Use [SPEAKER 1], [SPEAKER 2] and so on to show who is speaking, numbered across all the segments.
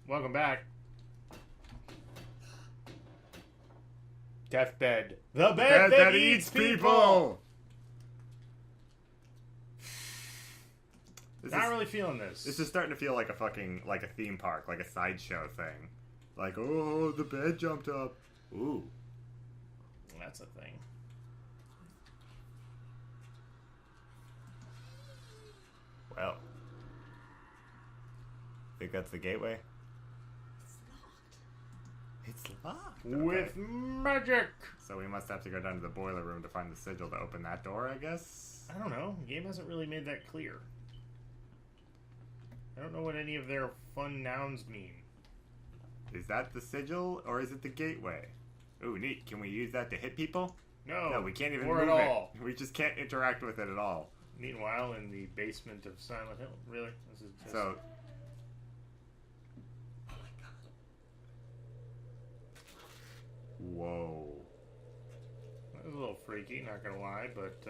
[SPEAKER 1] Welcome back. Deathbed. The bed that eats people! Not really feeling this.
[SPEAKER 2] This is starting to feel like a fucking, like a theme park, like a sideshow thing. Like, oh, the bed jumped up. Ooh.
[SPEAKER 1] That's a thing.
[SPEAKER 2] Well. Think that's the gateway?
[SPEAKER 3] It's locked.
[SPEAKER 2] It's locked.
[SPEAKER 1] With magic!
[SPEAKER 2] So we must have to go down to the boiler room to find the sigil to open that door, I guess?
[SPEAKER 1] I don't know. The game hasn't really made that clear. I don't know what any of their fun nouns mean.
[SPEAKER 2] Is that the sigil, or is it the gateway? Ooh, neat. Can we use that to hit people?
[SPEAKER 1] No,
[SPEAKER 2] we can't even
[SPEAKER 1] or
[SPEAKER 2] move
[SPEAKER 1] at all.
[SPEAKER 2] it. We just can't interact with it at all.
[SPEAKER 1] Meanwhile, in the basement of Silent Hill. Really? This is just...
[SPEAKER 2] So...
[SPEAKER 3] Oh my god.
[SPEAKER 2] Whoa.
[SPEAKER 1] That was a little freaky, not gonna lie, but,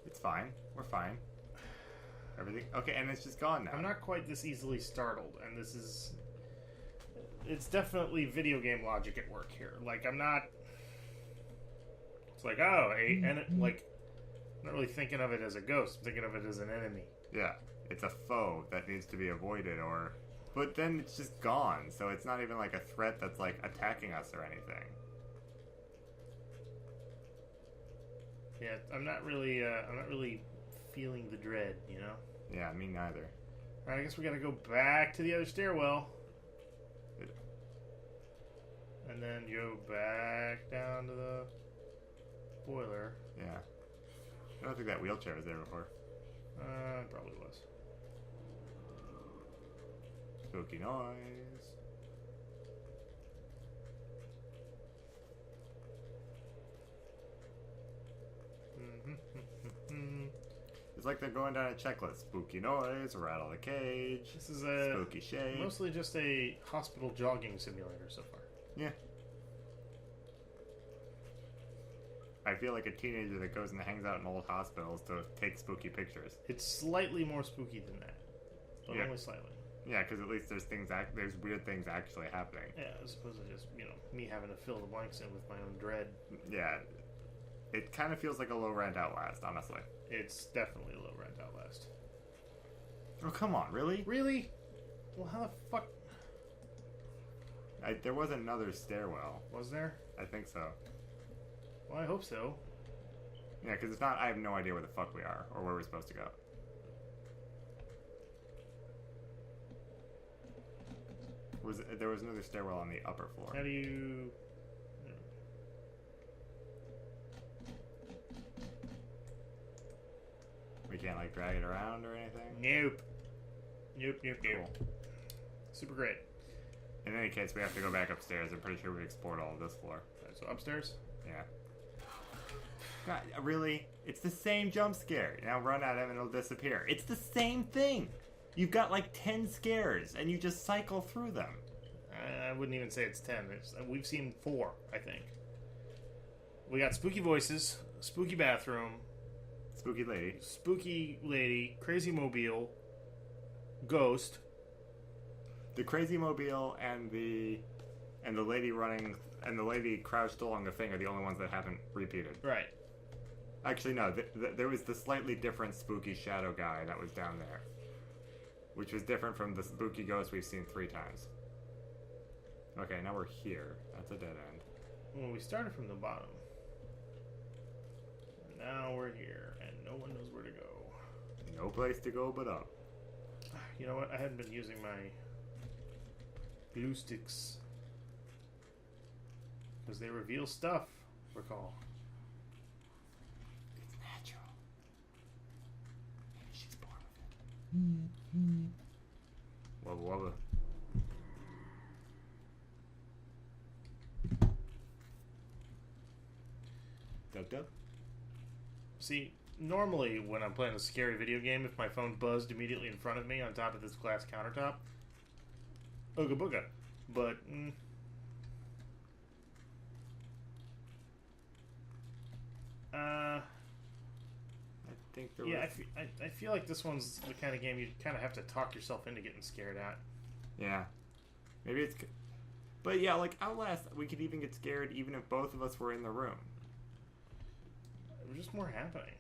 [SPEAKER 2] It's fine. We're fine. Everything... Okay, and it's just gone now.
[SPEAKER 1] I'm not quite this easily startled, and this is... It's definitely video game logic at work here. Like, I'm not... It's like, oh, like... I'm not really thinking of it as a ghost. I'm thinking of it as an enemy.
[SPEAKER 2] Yeah. It's a foe that needs to be avoided, or... But then it's just gone, so it's not even like a threat that's, like, attacking us or anything.
[SPEAKER 1] Yeah, I'm not really feeling the dread, you know?
[SPEAKER 2] Yeah, me neither.
[SPEAKER 1] Alright, I guess we gotta go back to the other stairwell. And then go back down to the boiler.
[SPEAKER 2] Yeah. I don't think that wheelchair was there before.
[SPEAKER 1] It probably was.
[SPEAKER 2] Spooky noise. It's like they're going down a checklist. Spooky noise, rattle the cage,
[SPEAKER 1] This is a
[SPEAKER 2] spooky shape.
[SPEAKER 1] mostly just a hospital jogging simulator so far.
[SPEAKER 2] Yeah. I feel like a teenager that goes and hangs out in old hospitals to take spooky pictures.
[SPEAKER 1] It's slightly more spooky than that, but
[SPEAKER 2] Yeah.
[SPEAKER 1] only slightly.
[SPEAKER 2] Yeah, because at least there's weird things actually happening.
[SPEAKER 1] Yeah, as opposed to just me having to fill the blanks in with my own dread.
[SPEAKER 2] Yeah, it kind of feels like a low rent Outlast, honestly.
[SPEAKER 1] It's definitely a low rent Outlast.
[SPEAKER 2] Oh come on, really?
[SPEAKER 1] Really? Well, how the fuck
[SPEAKER 2] There was another stairwell.
[SPEAKER 1] was there?
[SPEAKER 2] I think so.
[SPEAKER 1] Well, I hope so.
[SPEAKER 2] Yeah, because if not, I have no idea where the fuck we are or where we're supposed to go. There was another stairwell on the upper floor.
[SPEAKER 1] How do you?
[SPEAKER 2] We can't like drag it around or anything.
[SPEAKER 1] Nope. Nope.
[SPEAKER 2] Cool.
[SPEAKER 1] Super great.
[SPEAKER 2] In any case, we have to go back upstairs. I'm pretty sure we explored all of this floor.
[SPEAKER 1] Right, so upstairs.
[SPEAKER 2] Yeah. God, really? It's the same jump scare. Now run at him and it'll disappear. It's the same thing. You've got like 10 scares and you just cycle through them.
[SPEAKER 1] I wouldn't even say it's 10. We've seen 4, I think. We got spooky voices, spooky bathroom,
[SPEAKER 2] Spooky lady,
[SPEAKER 1] crazy mobile, ghost.
[SPEAKER 2] the crazy mobile, and the lady running, and the lady crouched along the thing are the only ones that haven't repeated.
[SPEAKER 1] Right.
[SPEAKER 2] Actually, no. There was the slightly different spooky shadow guy that was down there, which was different from the spooky ghost we've seen 3 times. Okay, now we're here. That's a dead end.
[SPEAKER 1] Well, we started from the bottom. And now we're here, and no one knows where to go.
[SPEAKER 2] No place to go but up.
[SPEAKER 1] You know what? I hadn't been using my glue sticks. Because they reveal stuff, recall.
[SPEAKER 2] It's natural. Maybe she's born with it. Wubba wubba. Dub dub.
[SPEAKER 1] See, normally when I'm playing a scary video game, if my phone buzzed immediately in front of me on top of this glass countertop, ooga booga. But,
[SPEAKER 2] I think there
[SPEAKER 1] yeah,
[SPEAKER 2] was...
[SPEAKER 1] I feel like this one's the kind of game you kind of have to talk yourself into getting scared at.
[SPEAKER 2] Yeah. Maybe it's... But yeah, like Outlast, we could even get scared even if both of us were in the room.
[SPEAKER 1] There was just more happening.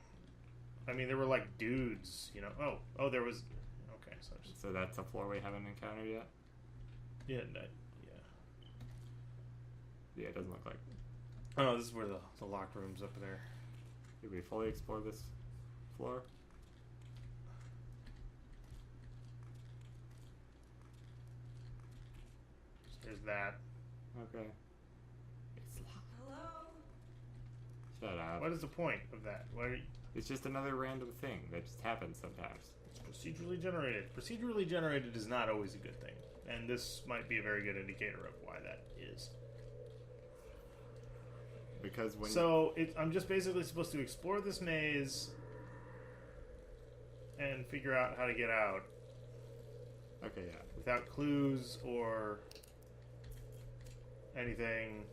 [SPEAKER 1] I mean, there were like dudes, you know. Oh, there was... Okay,
[SPEAKER 2] so that's a floor we haven't encountered yet?
[SPEAKER 1] Yeah,
[SPEAKER 2] Yeah, it doesn't look like...
[SPEAKER 1] Oh, this is where the locker room's up there.
[SPEAKER 2] Did we fully explore this floor?
[SPEAKER 1] So there's that.
[SPEAKER 2] Okay. It's locked.
[SPEAKER 3] Hello?
[SPEAKER 2] Shut up.
[SPEAKER 1] What is the point of that?
[SPEAKER 2] It's just another random thing that just happens sometimes.
[SPEAKER 1] It's procedurally generated. Procedurally generated is not always a good thing. And this might be a very good indicator of why that is.
[SPEAKER 2] Because when...
[SPEAKER 1] So, I'm just basically supposed to explore this maze and figure out how to get out.
[SPEAKER 2] Okay, yeah.
[SPEAKER 1] Without clues or anything.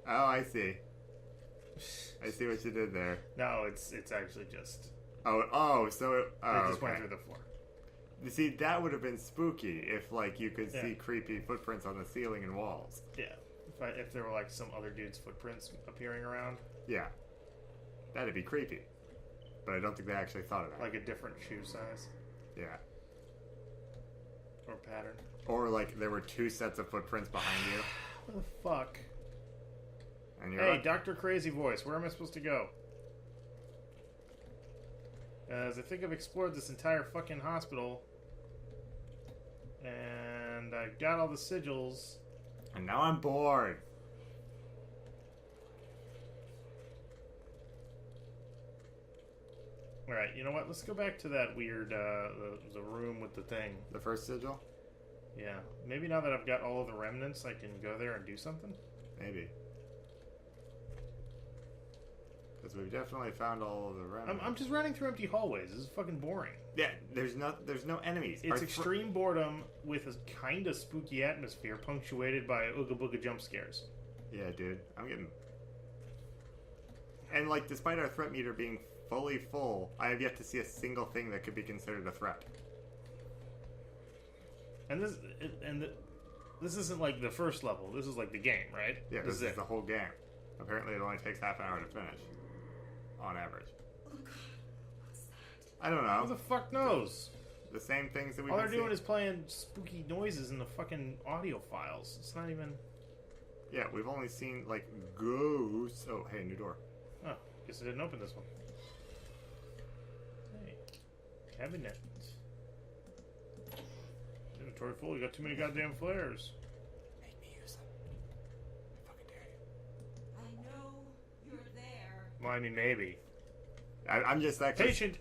[SPEAKER 2] Oh, I see. I see what you did there.
[SPEAKER 1] No, it's actually just...
[SPEAKER 2] Oh, so...
[SPEAKER 1] I just went
[SPEAKER 2] okay.
[SPEAKER 1] through the floor.
[SPEAKER 2] You see, that would have been spooky if, like, you could
[SPEAKER 1] Yeah.
[SPEAKER 2] see creepy footprints on the ceiling and walls.
[SPEAKER 1] Yeah. If there were, like, some other dude's footprints appearing around.
[SPEAKER 2] Yeah. That'd be creepy. But I don't think they actually thought of that.
[SPEAKER 1] Like a different shoe size.
[SPEAKER 2] Yeah.
[SPEAKER 1] Or pattern.
[SPEAKER 2] Or, like, there were two sets of footprints behind you.
[SPEAKER 1] What the fuck?
[SPEAKER 2] And you're
[SPEAKER 1] Hey,
[SPEAKER 2] like,
[SPEAKER 1] Dr. Crazy Voice, where am I supposed to go? As I think I've explored this entire fucking hospital. And I've got all the sigils.
[SPEAKER 2] and now I'm bored.
[SPEAKER 1] Alright, you know what? Let's go back to that weird, the room with the thing.
[SPEAKER 2] The first sigil?
[SPEAKER 1] Yeah. Maybe now that I've got all of the remnants, I can go there and do something?
[SPEAKER 2] Maybe. Because we've definitely found all of the remnants.
[SPEAKER 1] I'm just running through empty hallways. This is fucking boring.
[SPEAKER 2] Yeah, there's no enemies.
[SPEAKER 1] It's
[SPEAKER 2] Our
[SPEAKER 1] extreme boredom with a kind of spooky atmosphere punctuated by ooga booga jump scares.
[SPEAKER 2] Yeah, dude. I'm getting... And, like, despite our threat meter being fully full, I have yet to see a single thing that could be considered a threat.
[SPEAKER 1] And this isn't like the first level. This is like the game, right?
[SPEAKER 2] Yeah, this is the whole game. Apparently it only takes half an hour to finish. On average.
[SPEAKER 3] Oh god, what's that?
[SPEAKER 2] I don't
[SPEAKER 1] Who
[SPEAKER 2] know.
[SPEAKER 1] the fuck knows?
[SPEAKER 2] The same things that we've
[SPEAKER 1] All they're
[SPEAKER 2] been
[SPEAKER 1] doing
[SPEAKER 2] seeing.
[SPEAKER 1] is playing spooky noises in the fucking audio files. It's not even...
[SPEAKER 2] Yeah, we've only seen, like, ghosts. Oh, hey, new door.
[SPEAKER 1] Oh, guess I didn't open this one. Hey. Cabinet. Inventory full. You got too many goddamn flares.
[SPEAKER 2] Make me use them. I fucking dare you.
[SPEAKER 3] I know you're there.
[SPEAKER 1] Well, I mean, maybe.
[SPEAKER 2] I'm just actually...
[SPEAKER 1] Patient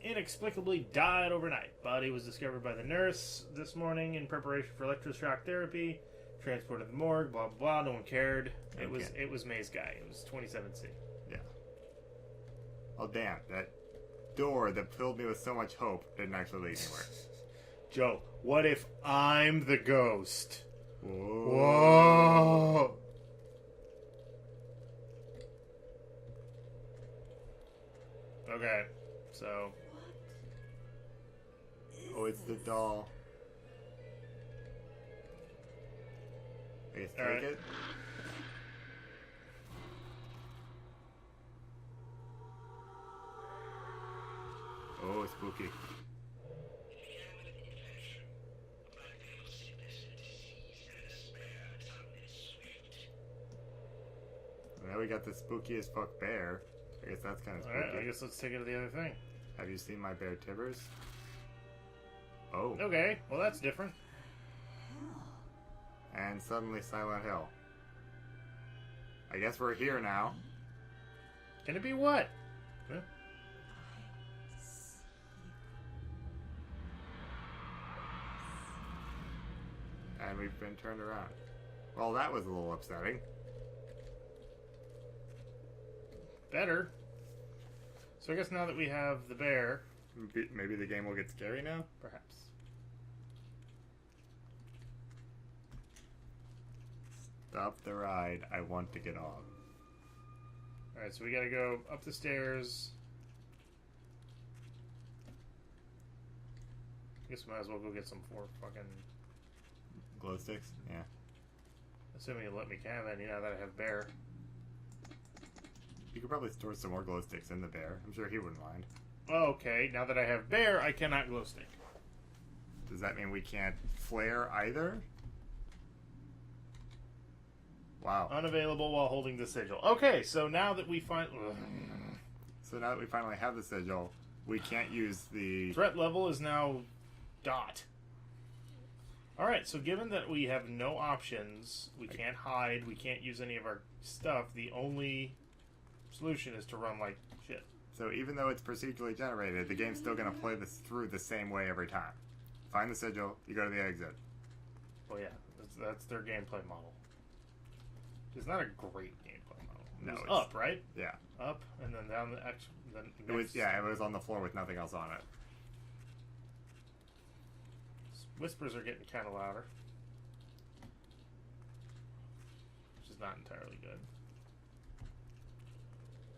[SPEAKER 1] inexplicably died overnight. Body was discovered by the nurse this morning in preparation for electroshock therapy. Transported to the morgue. Blah blah. No one cared. It was May's guy. It was 27C.
[SPEAKER 2] Yeah. Oh, damn. That door that filled me with so much hope didn't actually lead anywhere.
[SPEAKER 1] Joe, what if I'm the ghost?
[SPEAKER 2] Whoa.
[SPEAKER 1] Whoa! Okay, so
[SPEAKER 2] Oh, it's the doll. I guess take
[SPEAKER 1] Alright.
[SPEAKER 2] it. Oh, spooky. Now we got the spooky as fuck bear. I guess that's kind of spooky.
[SPEAKER 1] alright, I guess let's take it to the other thing.
[SPEAKER 2] Have you seen my bear Tibbers? Oh.
[SPEAKER 1] Okay, well that's different.
[SPEAKER 2] And suddenly Silent Hill. I guess we're here now.
[SPEAKER 1] Can it be what? Huh?
[SPEAKER 2] And we've been turned around. Well, that was a little upsetting.
[SPEAKER 1] Better. So I guess now that we have the bear,
[SPEAKER 2] Maybe the game will get scary now?
[SPEAKER 1] perhaps.
[SPEAKER 2] Stop the ride. I want to get off.
[SPEAKER 1] Alright, so we gotta go up the stairs. Guess we might as well go get some more fucking...
[SPEAKER 2] Glow sticks? Yeah.
[SPEAKER 1] Assuming you'll let me have any now that I have bear.
[SPEAKER 2] You could probably store some more glow sticks in the bear. I'm sure he wouldn't mind.
[SPEAKER 1] Okay, now that I have bear, I cannot glow stick.
[SPEAKER 2] Does that mean we can't flare either? Wow.
[SPEAKER 1] Unavailable while holding the sigil. Okay, so now that we find...
[SPEAKER 2] So now that we finally have the sigil, we can't use the...
[SPEAKER 1] Threat level is now dot. Alright, so given that we have no options, we can't hide, we can't use any of our stuff, the only solution is to run like shit.
[SPEAKER 2] So even though it's procedurally generated, the game's still going to play this through the same way every time. Find the sigil, you go to the exit.
[SPEAKER 1] Well, yeah, that's their gameplay model. It's not a great gameplay model. It
[SPEAKER 2] No,
[SPEAKER 1] was
[SPEAKER 2] it's
[SPEAKER 1] up, right?
[SPEAKER 2] Yeah.
[SPEAKER 1] Up, and then down the actual...
[SPEAKER 2] It was, yeah, it was on the floor with nothing else on it.
[SPEAKER 1] Whispers are getting kind of louder. Which is not entirely good.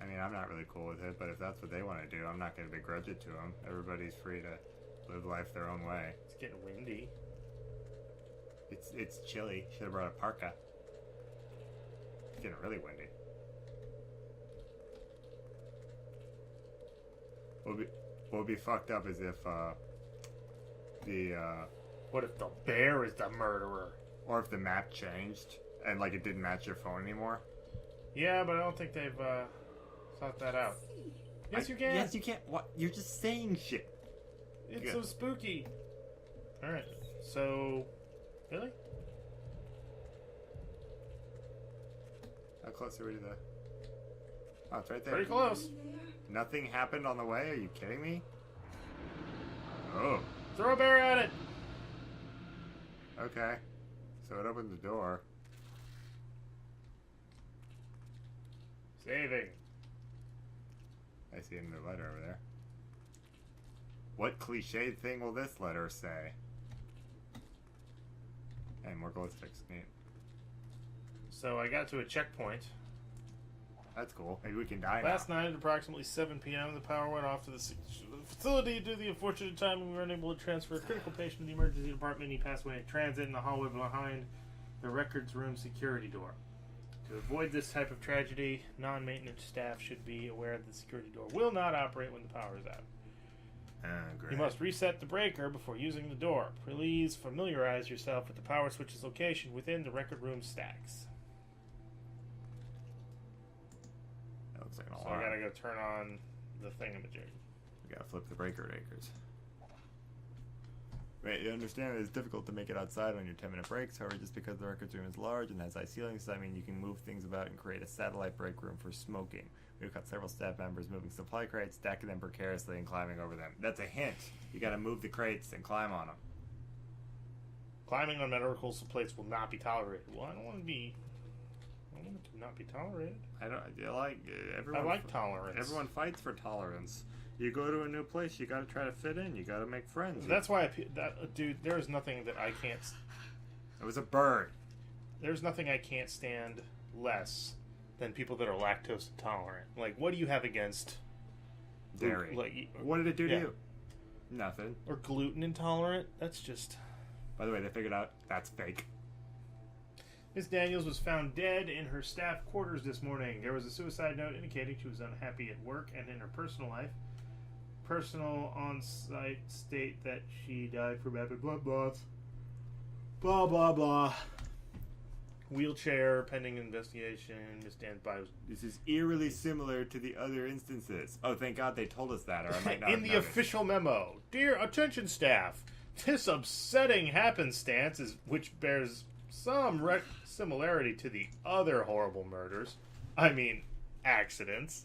[SPEAKER 2] I mean, I'm not really cool with it, but if that's what they want to do, I'm not going to begrudge it to them. Everybody's free to live life their own way.
[SPEAKER 1] It's getting windy.
[SPEAKER 2] It's chilly. Should have brought a parka. It's getting really windy. What would be fucked up is if
[SPEAKER 1] What if the bear is the murderer?
[SPEAKER 2] or if the map changed and like it didn't match your phone anymore.
[SPEAKER 1] Yeah, but I don't think they've thought that out. Yes, you can.
[SPEAKER 2] Yes, you can. What? You're just saying shit.
[SPEAKER 1] It's so spooky. All right. So, really?
[SPEAKER 2] How close are we to the? Oh, it's right there.
[SPEAKER 1] Pretty close.
[SPEAKER 2] Nothing happened on the way. Are you kidding me? Oh.
[SPEAKER 1] Throw a bear at it.
[SPEAKER 2] Okay. So it opened the door.
[SPEAKER 1] Saving.
[SPEAKER 2] I see another letter over there. What cliched thing will this letter say? Hey, more glow sticks. Neat.
[SPEAKER 1] So I got to a checkpoint.
[SPEAKER 2] That's cool. Maybe we can die
[SPEAKER 1] Last
[SPEAKER 2] now.
[SPEAKER 1] night at approximately 7 p.m., the power went off to the facility due to the unfortunate time we were unable to transfer a critical patient to the emergency department. He passed away in transit in the hallway behind the records room security door. To avoid this type of tragedy, non-maintenance staff should be aware that the security door will not operate when the power is out.
[SPEAKER 2] Great.
[SPEAKER 1] You must reset the breaker before using the door. Please familiarize yourself with the power switch's location within the record room stacks.
[SPEAKER 2] That looks like an
[SPEAKER 1] So
[SPEAKER 2] alarm.
[SPEAKER 1] I gotta go turn on the thingamajig.
[SPEAKER 2] We gotta flip the breaker acres. Wait, you understand it's difficult to make it outside on your 10-minute breaks. However, just because the records room is large and has high ceilings, does that mean you can move things about and create a satellite break room for smoking. We've got several staff members moving supply crates, stacking them precariously, and climbing over them. That's a hint. You gotta move the crates and climb on them.
[SPEAKER 1] Climbing on medical plates will not be tolerated. Well, I don't want to be... I want it to not be tolerated.
[SPEAKER 2] Everyone.
[SPEAKER 1] I like tolerance.
[SPEAKER 2] Everyone fights for tolerance. You go to a new place, you gotta try to fit in. You gotta make friends.
[SPEAKER 1] That's why, dude, there is nothing that I can't...
[SPEAKER 2] It was a bird.
[SPEAKER 1] There's nothing I can't stand less than people that are lactose intolerant. Like, what do you have against...
[SPEAKER 2] Dairy.
[SPEAKER 1] Like,
[SPEAKER 2] What did it do to
[SPEAKER 1] yeah.
[SPEAKER 2] you? Nothing.
[SPEAKER 1] Or gluten intolerant? That's just...
[SPEAKER 2] By the way, they figured out that's fake.
[SPEAKER 1] Miss Daniels was found dead in her staff quarters this morning. There was a suicide note indicating she was unhappy at work and in her personal life. Personal on-site state that she died from rapid blood loss. Blah, blah, blah. Wheelchair, pending investigation. Miss Daniels was...
[SPEAKER 2] This is eerily similar to the other instances. Oh, thank God they told us that, or I might not
[SPEAKER 1] In
[SPEAKER 2] have
[SPEAKER 1] the
[SPEAKER 2] noticed.
[SPEAKER 1] official memo, dear attention staff, this upsetting happenstance which bears some similarity to the other horrible murders. I mean, accidents.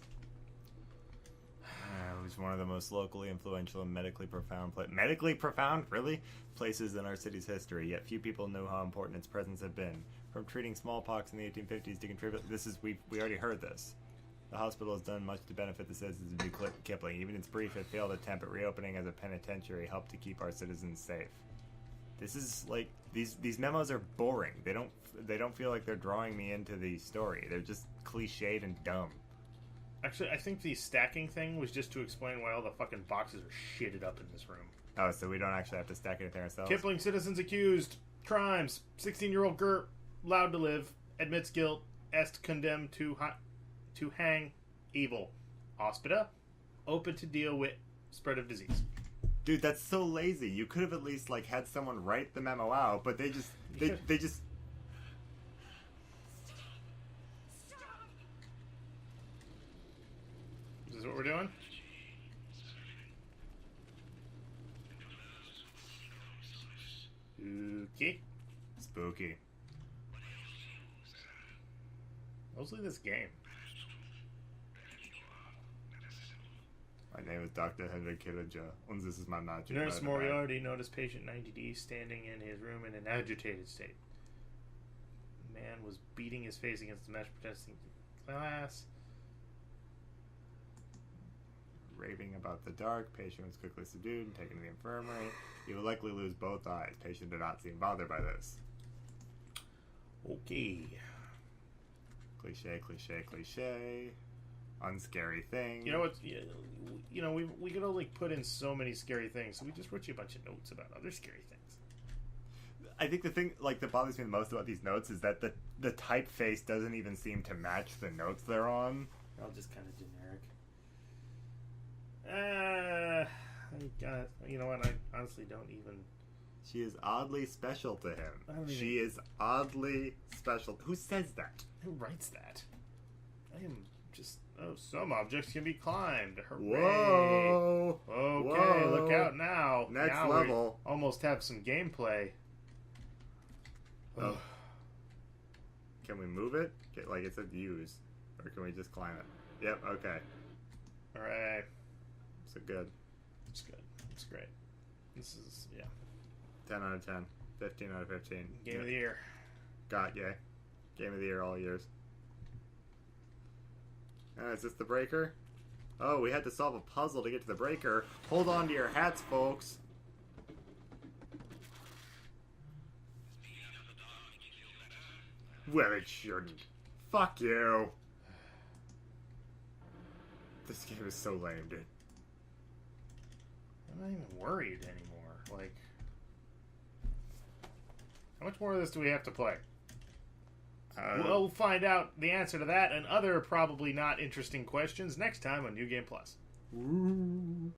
[SPEAKER 2] It was one of the most locally influential and medically profound medically profound, really? Places in our city's history, yet few people know how important its presence had been. From treating smallpox in the 1850s to contribute... we already heard this. The hospital has done much to benefit the citizens of New Kipling. Even its brief and failed attempt at reopening as a penitentiary helped to keep our citizens safe. This is like... These memos are boring. They don't feel like they're drawing me into the story. They're just cliched and dumb.
[SPEAKER 1] Actually, I think the stacking thing was just to explain why all the fucking boxes are shitted up in this room.
[SPEAKER 2] Oh, so we don't actually have to stack anything ourselves?
[SPEAKER 1] Kipling, citizens accused. Crimes. 16-year-old Gert, allowed to live. Admits guilt. Est condemned to hang. Evil. Hospita. Open to deal with spread of disease.
[SPEAKER 2] Dude, that's so lazy. You could have at least, like, had someone write the memo out, but they just... They just...
[SPEAKER 1] Is this what we're doing? Okay.
[SPEAKER 2] Spooky.
[SPEAKER 1] Mostly this game.
[SPEAKER 2] My name is Dr. Henry Killager, and this is my magic.
[SPEAKER 1] Nurse Moriarty noticed patient 90D standing in his room in an agitated state. The man was beating his face against the mesh protecting glass.
[SPEAKER 2] Raving about the dark, patient was quickly subdued and taken to the infirmary. He will likely lose both eyes. Patient did not seem bothered by this.
[SPEAKER 1] Okay.
[SPEAKER 2] Cliche, cliche, cliche. Unscary thing.
[SPEAKER 1] You know what? You know, we could only put in so many scary things, so we just wrote you a bunch of notes about other scary things.
[SPEAKER 2] I think the thing like that bothers me the most about these notes is that the typeface doesn't even seem to match the notes they're on.
[SPEAKER 1] They're all just kind of generic. You know what? I honestly don't even.
[SPEAKER 2] She is oddly special to him.
[SPEAKER 1] Even...
[SPEAKER 2] She is oddly special. Who says that?
[SPEAKER 1] Who writes that? I am just. Oh, some objects can be climbed. Hooray!
[SPEAKER 2] Whoa!
[SPEAKER 1] Okay,
[SPEAKER 2] Whoa.
[SPEAKER 1] look out now.
[SPEAKER 2] Next
[SPEAKER 1] now
[SPEAKER 2] level.
[SPEAKER 1] We almost have some gameplay.
[SPEAKER 2] Oh. Can we move it? Like it said use. Or can we just climb it? Yep, okay.
[SPEAKER 1] Alright.
[SPEAKER 2] So good.
[SPEAKER 1] It's good. It's great. This is, yeah.
[SPEAKER 2] 10 out of 10. 15 out of 15.
[SPEAKER 1] Game of the year.
[SPEAKER 2] Got ya. Game of the year all years. Is this the breaker? Oh, we had to solve a puzzle to get to the breaker. Hold on to your hats, folks. Well, it shouldn't. Fuck you. This game is so lame, dude.
[SPEAKER 1] I'm not even worried anymore. Like, how much more of this do we have to play? We'll find out the answer to that and other probably not interesting questions next time on New Game Plus.
[SPEAKER 2] Ooh.